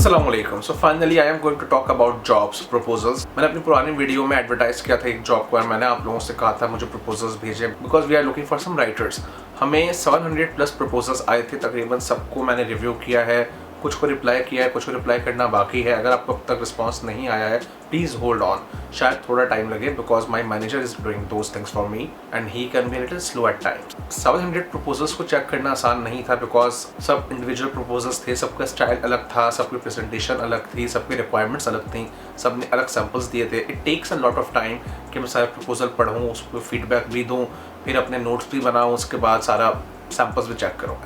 अस्सलामुअलैकुम। So finally I am going to talk about jobs proposals. मैंने अपनी पुरानी वीडियो में एडवर्टाइज किया था एक जॉब को, मैंने आप लोगों से कहा था मुझे प्रपोजल्स भेजें because we are looking for some writers. हमें 700 प्लस प्रपोजल्स आए थे, तकरीबन सबको मैंने रिव्यू किया है, कुछ को रिप्लाई किया है, कुछ को रिप्लाई करना बाकी है। अगर आपको अब तक रिस्पॉन्स नहीं आया है प्लीज़ होल्ड ऑन, शायद थोड़ा टाइम लगे because my manager is doing those things for me and he can be little slow eight times. 700 proposals को चेक करना आसान नहीं था बिकॉज सब इंडिविजुअल प्रपोजल्स थे, सबका स्टाइल अलग था, सबकी प्रेजेंटेशन अलग थी, सबकी रिक्वायरमेंट्स अलग थी, सब ने अलग सैम्पल्स दिए थे। It takes a lot of time कि मैं सारे प्रपोजल पढ़ूँ, उसको फीडबैक भी दूँ, फिर अपने नोट्स भी बनाऊँ, उसके बाद सारा सैम्पल्स भी चेक करो।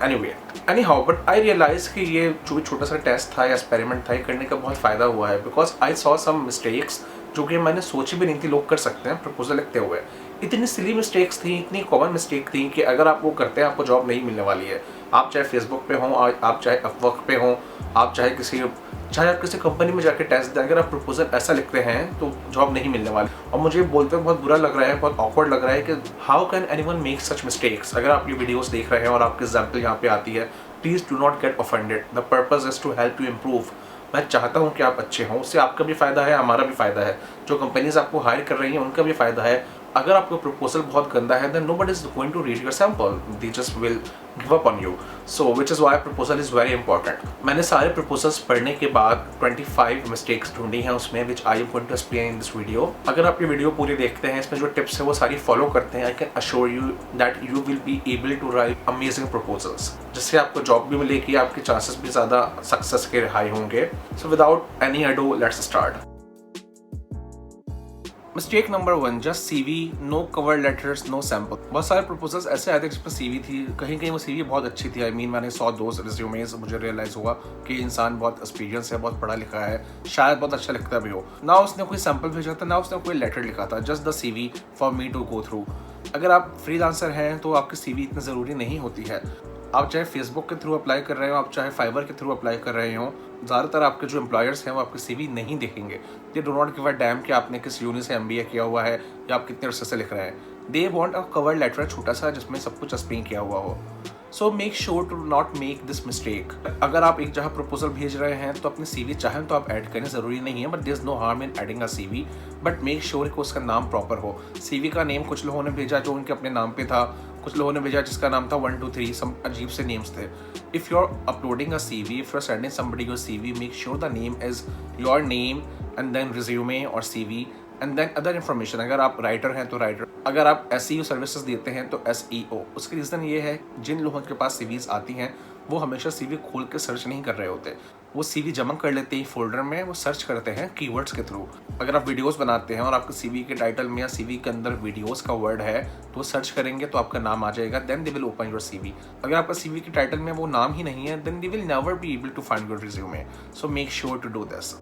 Anyhow but I realise कि ये जो भी छोटा सा टेस्ट था या एक्सपेरिमेंट था, ये करने का बहुत फ़ायदा हुआ है because I saw some mistakes जो कि मैंने सोची भी नहीं थी लोग कर सकते हैं प्रपोजल लिखते हुए। इतनी सिली मिस्टेक्स थी, इतनी कॉमन मिस्टेक थी कि अगर आप वो करते हैं आपको जॉब नहीं मिलने वाली है। आप चाहे फेसबुक पे हों, आप चाहे अपवर्क पे हों, आप चाहे आप किसी कंपनी में जाके टेस्ट दें, अगर आप प्रपोजल ऐसा लिखते हैं तो जॉब नहीं मिलने वाली। और मुझे बोलते हुए बहुत बुरा लग रहा है, बहुत ऑकवर्ड लग रहा है कि how can anyone make such mistakes. अगर आप ये वीडियोस देख रहे हैं और आपकी एग्जाम्पल यहाँ पे आती है, please do not get offended. The purpose is to help you improve. मैं चाहता हूँ कि आप अच्छे हों, उससे आपका भी फ़ायदा है, हमारा भी फ़ायदा है, जो कंपनीज आपको हायर कर रही हैं उनका भी फ़ायदा है। अगर आपका प्रपोजल बहुत गंदा है then nobody is going to read your sample, they just will give up on you. So which is why proposal is very important. मैंने सारे प्रपोजल्स पढ़ने के बाद 25 मिस्टेक्स ढूंढी हैं उसमें, which I am going to explain in this video. अगर आप ये वीडियो पूरी देखते हैं, इसमें जो टिप्स है वो सारी फॉलो करते हैं, I can assure you that you will be able to write amazing proposals, जिससे आपको जॉब भी मिलेगी, आपके चांसेस भी ज़्यादा सक्सेस के हाई होंगे। So without any ado let's start. Mistake number 1, just CV, no cover letters, no sample. बहुत सारे प्रपोजल्स ऐसे आए थे जिसमें सीवी थी, कहीं कहीं वो सीवी बहुत अच्छी थी। मैंने 100 दोस्त रिज्यूमेज, मुझे रियलाइज हुआ कि इंसान बहुत एक्सपीरियंस है, बहुत पढ़ा लिखा है, शायद बहुत अच्छा लिखता भी हो। ना उसने कोई सैम्पल भेजा था, ना उसने कोई लेटर लिखा था, just the CV for me to go through. अगर आप फ्रीलांसर हैं तो आपकी सीवी इतनी ज़रूरी नहीं होती है। आप चाहे फेसबुक के थ्रू अप्लाई कर रहे हो, आप चाहे फाइवर के थ्रू अप्लाई कर रहे हो, ज़्यादातर आपके जो एम्प्लॉयर्स हैं वो आपकी सीवी नहीं देखेंगे। They do not give a dam कि आपने किस यूनि से एमबीए किया हुआ है या आप कितने अरसे से लिख रहे हैं। They want a cover letter छोटा सा जिसमें सब कुछ एक्सप्लेन किया हुआ हो। So make sure to not make this mistake. अगर आप एक जगह प्रपोजल भेज रहे हैं तो अपनी सीवी चाहें तो आप ऐड करें, ज़रूरी नहीं है, but there is no harm in adding a CV, but make sure कि उसका नाम प्रॉपर हो। सीवी का नेम कुछ लोगों ने भेजा जो उनके अपने नाम पे था, कुछ लोगों ने भेजा जिसका नाम था 1 2 3, सम अजीब से नेम्स थे। If you are uploading a CV, if you are sending somebody your CV, make sure the name is your name and then resume और CV and then other information. अगर आप राइटर हैं तो राइटर, अगर आप SEO services देते हैं तो SEO। उसकी रीज़न ये है जिन लोगों के पास सीवीज आती हैं वो हमेशा सीवी खोल के सर्च नहीं कर रहे होते, वो सीवी जमा कर लेते हैं फोल्डर में, वो सर्च करते हैं कीवर्ड्स के थ्रू। अगर आप वीडियोस बनाते हैं और आपके सीवी के टाइटल में या सीवी के अंदर वीडियोस का वर्ड है तो वो सर्च करेंगे तो आपका नाम आ जाएगा, then they will open your CV. अगर आपका सीवी के टाइटल में वो नाम ही नहीं है then they will never be able to find your resume. So make sure to do this.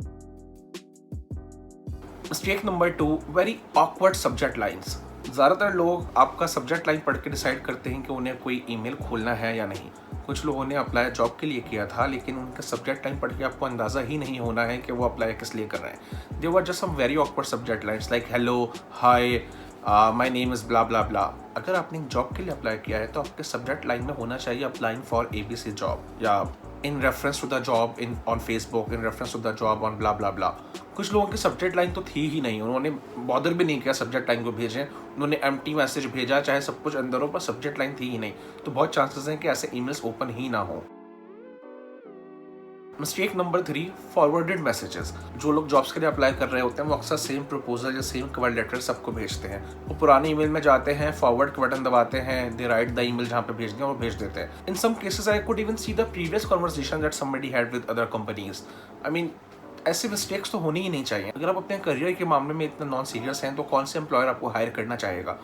Mistake number 2, very awkward subject lines. ज़्यादातर लोग आपका सब्जेक्ट लाइन पढ़ के डिसाइड करते हैं कि उन्हें कोई ईमेल खोलना है या नहीं। कुछ लोगों ने अप्लाई जॉब के लिए किया था लेकिन उनका सब्जेक्ट लाइन पढ़ के आपको अंदाज़ा ही नहीं होना है कि वो अप्लाई किस लिए कर रहे हैं। They were just some very awkward subject lines like hello, hi, my name is blah blah blah. अगर आपने जॉब के लिए अप्लाई किया है तो आपके सब्जेक्ट लाइन में होना चाहिए अप्लाइंग फॉर ABC जॉब या in reference to the job in on Facebook, in reference to the job on blah blah blah. कुछ लोगों की सब्जेक्ट लाइन तो थी ही नहीं, उन्होंने बॉदर भी नहीं किया सब्जेक्ट लाइन को भेजें, उन्होंने एम्प्टी मैसेज भेजा, चाहे सब कुछ अंदर हो पर सब्जेक्ट लाइन थी ही नहीं। तो बहुत चांसेस हैं कि ऐसे ईमेल्स ओपन ही ना हो। Mistake number 3, forwarded messages. जो लोग जॉब्स के लिए अप्लाई कर रहे होते हैं वो अक्सर सेम प्रपोजल या सेम कवर लेटर सबको भेजते हैं। वो पुराने ईमेल में जाते हैं, फॉरवर्ड का बटन दबाते हैं, दे राइट द ईमेल जहाँ पे भेजते हैं वो भेज देते हैं। In some cases I could even see the previous conversation that somebody had with other companies. ऐसे मिस्टेक्स तो होनी ही नहीं चाहिए। अगर आप अपने करियर के मामले में इतना नॉन सीरियस हैं तो कौन से एम्प्लॉयर आपको हायर करना चाहेगा।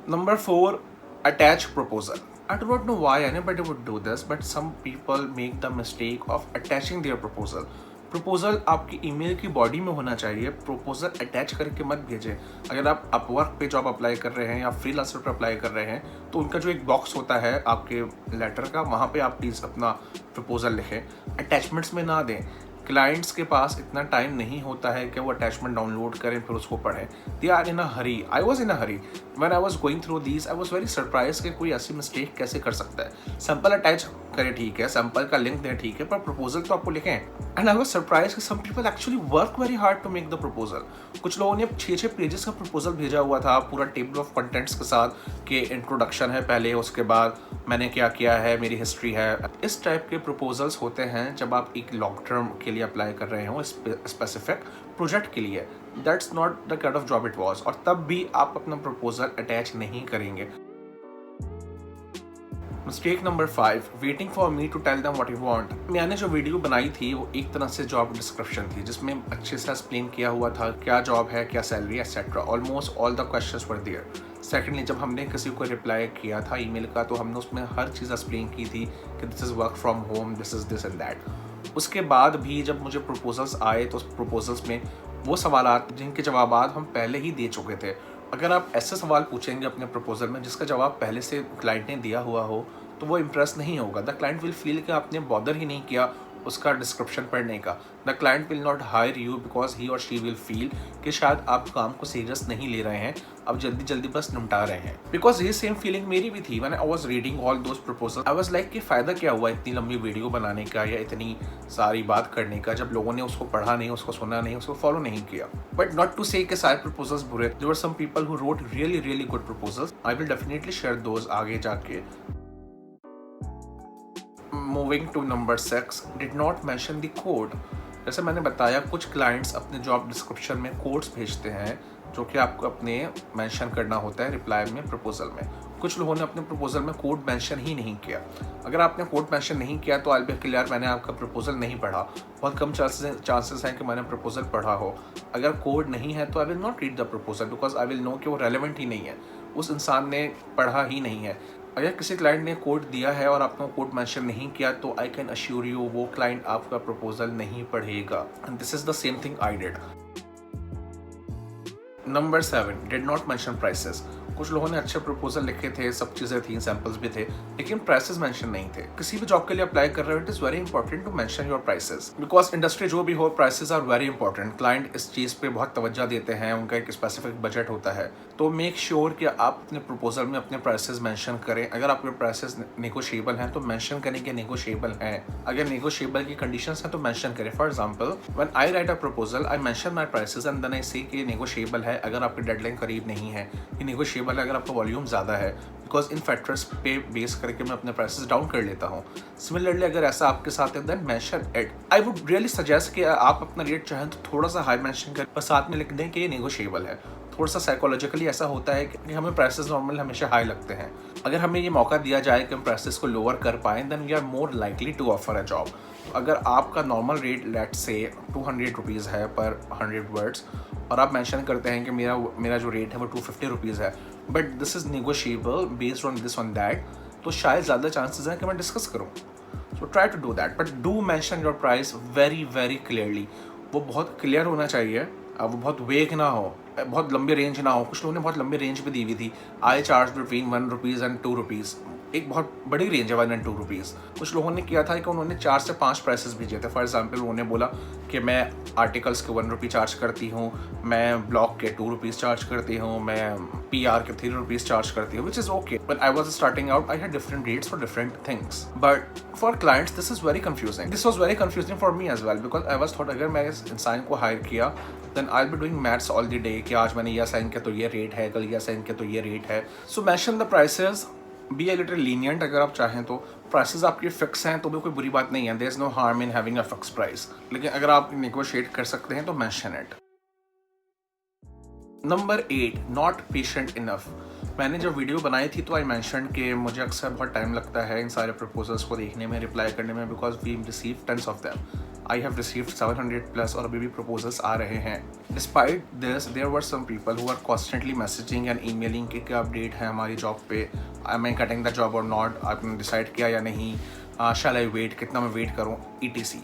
Number 4, attach proposal. I do not know why anybody would do this, but some people make the mistake of attaching their proposal. Proposal आपकी ईमेल की बॉडी में होना चाहिए, प्रपोजल अटैच करके मत भेजें। अगर आप अपवर्क पे जॉब अप्लाई कर रहे हैं या फ्रीलांसर पे अप्लाई कर रहे हैं तो उनका जो एक बॉक्स होता है आपके लेटर का, वहाँ पे आप प्लीज़ अपना प्रपोजल लिखें, अटैचमेंट्स में ना दें। क्लाइंट्स के पास इतना टाइम नहीं होता है कि वो अटैचमेंट डाउनलोड करें फिर उसको पढ़ें। They are in a hurry, I was in a hurry when I was going through these. I was very surprise कि कोई ऐसी मिस्टेक कैसे कर सकता है। सैंपल अटैच करें ठीक है, सैंपल का लिंक दें ठीक है, पर प्रपोजल तो आपको लिखें। एंड आई वाज सरप्राइज कि some people actually work very hard to make the proposal. कुछ लोगों ने 6 पेजेस का प्रपोजल भेजा हुआ था पूरा टेबल ऑफ कंटेंट्स के साथ, कि इंट्रोडक्शन है पहले, उसके बाद मैंने क्या किया है, मेरी हिस्ट्री है। इस टाइप के प्रपोजल्स होते हैं जब आप एक लॉन्ग टर्म के लिए अप्लाई कर रहे हो, स्पेसिफिक प्रोजेक्ट के लिए। That's not the kind of job it was, और तब भी आप अपना प्रपोजल अटैच नहीं करेंगे। Mistake number 5, waiting for me to tell them what you want. मैंने जो वीडियो बनाई थी वो एक तरह से जॉब डिस्क्रिप्शन थी, जिसमें अच्छे से एक्सप्लेन किया हुआ था क्या जॉब है, क्या salary, etcetera. Almost all the questions were there. Secondly, जब हमने किसी को रिप्लाई किया था ईमेल का, तो हमने उसमें हर चीज़ एक्सप्लेन की थी कि this is work from home, this is this and that. उसके बाद भी जब मुझे प्रपोजल्स आए तो उस प्रपोजल्स में वो सवालात जिनके जवाब हम पहले ही दे चुके थे। अगर आप ऐसे सवाल पूछेंगे अपने प्रपोजल में जिसका जवाब पहले से क्लाइंट ने दिया हुआ हो, तो वो इम्प्रेस नहीं होगा। द क्लाइंट विल फील कि आपने बॉदर ही नहीं किया उसका डिस्क्रिप्शन पढ़ने का। The client will not hire you because he और शी विल फील कि शायद आप काम को सीरियस नहीं ले रहे हैं, अब जल्दी जल्दी बस निपटा रहे हैं। बिकॉज ये सेम फीलिंग मेरी भी थी। When I was reading all those proposal, I was like कि फ़ायदा क्या हुआ इतनी लंबी वीडियो बनाने का या इतनी सारी बात करने का, जब लोगों ने उसको पढ़ा नहीं, उसको सुना नहीं, उसको फॉलो नहीं किया। बट नॉट टू से कि सारे प्रपोजल्स बुरे। There were some people who wrote really really good proposals. I will definitely share those आगे जाके। Moving to number 6, did not mention the code. जैसे मैंने बताया, कुछ क्लाइंट्स अपने जॉब डिस्क्रिप्शन में कोड्स भेजते हैं जो कि आपको अपने मेंशन करना होता है रिप्लाई में, प्रपोजल में। कुछ लोगों ने अपने प्रपोजल में कोड मेंशन ही नहीं किया। अगर आपने कोड मेंशन नहीं किया तो आई बी क्लियर, मैंने आपका प्रपोजल नहीं पढ़ा। बहुत कम चांसेस हैं कि मैंने प्रपोजल पढ़ा हो। अगर कोड नहीं है तो I will not read the proposal, because I will know कि वो रेलिवेंट ही नहीं है, उस इंसान ने पढ़ा ही नहीं है। अगर किसी क्लाइंट ने कोड दिया है और आपने कोड मेंशन नहीं किया, तो आई कैन अश्योर यू वो क्लाइंट आपका प्रपोजल नहीं पढ़ेगा। And this is the same thing I did. Number 7, did not mention prices. कुछ लोगों ने अच्छे प्रपोजल लिखे थे, सब चीज़ें थी, सैम्पल्स भी थे, लेकिन प्राइसेस मेंशन नहीं थे। किसी भी जॉब के लिए अप्लाई कर रहे हो, it is very important to mention your prices, because industry जो भी हो, prices are very important. Client इस चीज़ पे बहुत तवज्जो देते हैं, उनका एक स्पेसिफिक बजट होता है। तो मेक श्योर कि आप अपने प्रपोजल में अपने प्राइसेस मेंशन करें। अगर आपके प्राइसेस नेगोशिएबल हैं तो मेंशन करें कि नेगोशिएबल हैं। अगर नेगोशिएबल की कंडीशंस हैं तो मेंशन करें। For example, when I write a proposal, I mention my prices and then I say कि नेगोशिएबल है अगर आपकी डेडलाइन करीब नहीं है, ये नेगोशिएबल है अगर आपका वॉल्यूम ज़्यादा है, बिकॉज इन फैक्टर्स पे बेस करके मैं अपने प्राइसेस डाउन कर लेता हूँ। सिमिलरली, अगर ऐसा आपके साथ है, then mention it. I would really suggest कि आप अपना रेट चाहें तो थोड़ा सा हाई मेंशन करें, पर साथ में लिख दें कि ये नेगोशिएबल है। थोड़ा सा साइकोलॉजिकली ऐसा होता है कि हमें प्राइसेस नॉर्मल हमेशा हाई लगते हैं। अगर हमें ये मौका दिया जाए कि हम प्राइसेस को लोअर कर पाएँ, then we are more likely to offer a job. अगर आपका नॉर्मल रेट लेट से 200 रुपीज़ है पर 100 वर्ड्स, और आप मेंशन करते हैं कि मेरा जो रेट है वो 250 रुपीज़ है, but this is negotiable based on this on that, तो शायद ज़्यादा चांसेस हैं कि मैं डिस्कस करूँ। So try to do that, but do mention your price very very clearly. वो बहुत क्लियर होना चाहिए, वो बहुत वेग ना हो, बहुत लंबी रेंज ना हो। कुछ लोगों ने बहुत लंबी रेंज भी दी हुई थी, आई charge between 1 rupees and 2 rupees. एक बहुत बड़ी रेंज है 1 एंड 2 रुपीज़। कुछ लोगों ने किया था कि उन्होंने 4 से 5 प्राइसेस भेजे थे। फॉर एग्जांपल, उन्होंने बोला कि मैं आर्टिकल्स के 1 रुपी चार्ज करती हूँ, मैं ब्लॉग के 2 रुपीज़ चार्ज करती हूँ, मैं PR के 3 रुपीज़ चार्ज करती हूँ, which is okay. But I was starting out, I had different rates for different things, but for clients this is very confusing. This was very confusing for me as well, because I was thought अगर मैं इस इंसान को hire किया, then I will be doing maths all the day कि आज मैंने ये साइन किया तो ये रेट है, कल ये साइन किया तो ये रेट है। So mention the prices, be a little lenient. अगर आप चाहें तो प्राइसेस आपकी फिक्स हैं तो भी कोई बुरी बात नहीं है, there is no harm in having a fix price, लेकिन अगर आप नेगोशिएट कर सकते हैं तो mention it. Number 8, not patient enough. मैंने जब वीडियो बनाई थी तो आई मेंशन कि मुझे अक्सर बहुत टाइम लगता है इन सारे प्रपोजल्स को देखने में, रिप्लाई करने में, because we receive tens of them. I have received 700 plus और अभी भी प्रपोजल्स आ रहे हैं। Despite this, there were some people who are constantly messaging and emailing कि क्या अपडेट है हमारी जॉब पे, I am cutting the job और नॉट, आपने डिसाइड किया या नहीं, शैल आई वेट, कितना मैं वेट करूँ, ETC।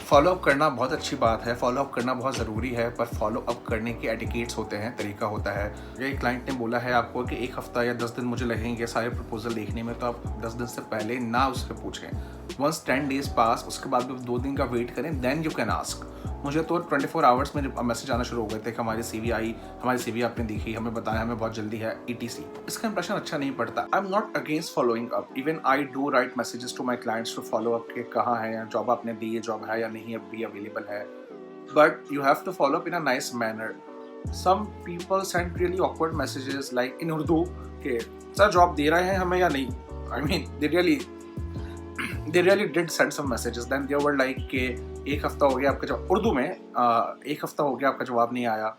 फॉलोअप करना बहुत अच्छी बात है, फॉलोअप करना बहुत ज़रूरी है, पर फॉलोअप करने के एटिकेट्स होते हैं, तरीका होता है। अगर क्लाइंट ने बोला है आपको कि 1 हफ्ता या 10 दिन मुझे लगेंगे सारे प्रपोजल देखने में, तो आप 10 दिन से पहले ना उससे पूछें। वंस 10 डेज पास, उसके बाद भी 2 दिन का वेट करें, देन यू कैन आस्क। मुझे तो 24 आवर्स में मैसेज आना शुरू हो गए थे कि हमारी सीवी आई, हमारी सीवी आपने देखी, हमें बताया, हमें बहुत जल्दी है, ETC। इसका इंप्रेशन अच्छा नहीं पड़ता। I am not against following up, even I do write messages to my clients to follow up के कहाँ है, जॉब आपने दी है, जॉब है या नहीं अभी अवेलेबल है, but you have to follow up in a nice manner. Some people send really awkward messages like in Urdu के सर जॉब दे रहे हैं हमें या नहीं। I mean they really did send some messages, then they were like कि एक हफ्ता हो गया आपका जवाब, उर्दू में एक हफ्ता हो गया आपका जवाब नहीं आया।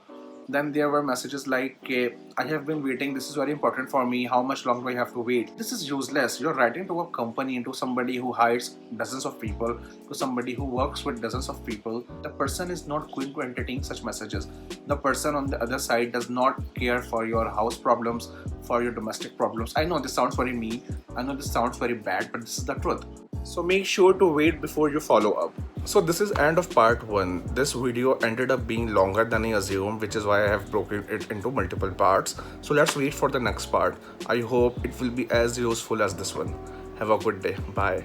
Then there were messages like कि I have been waiting, this is very important for me, how much longer do I have to wait? This is useless. You're writing to a company, to somebody who hires dozens of people, to somebody who works with dozens of people. The person is not going to entertain such messages. The person on the other side does not care for your house problems, for your domestic problems. I know this sounds very mean, I know this sounds very bad, but this is the truth. So make sure to wait before you follow up. So this is end of part 1. This video ended up being longer than I assumed, which is why I have broken it into multiple parts. So let's wait for the next part. I hope it will be as useful as this one. Have a good day. Bye.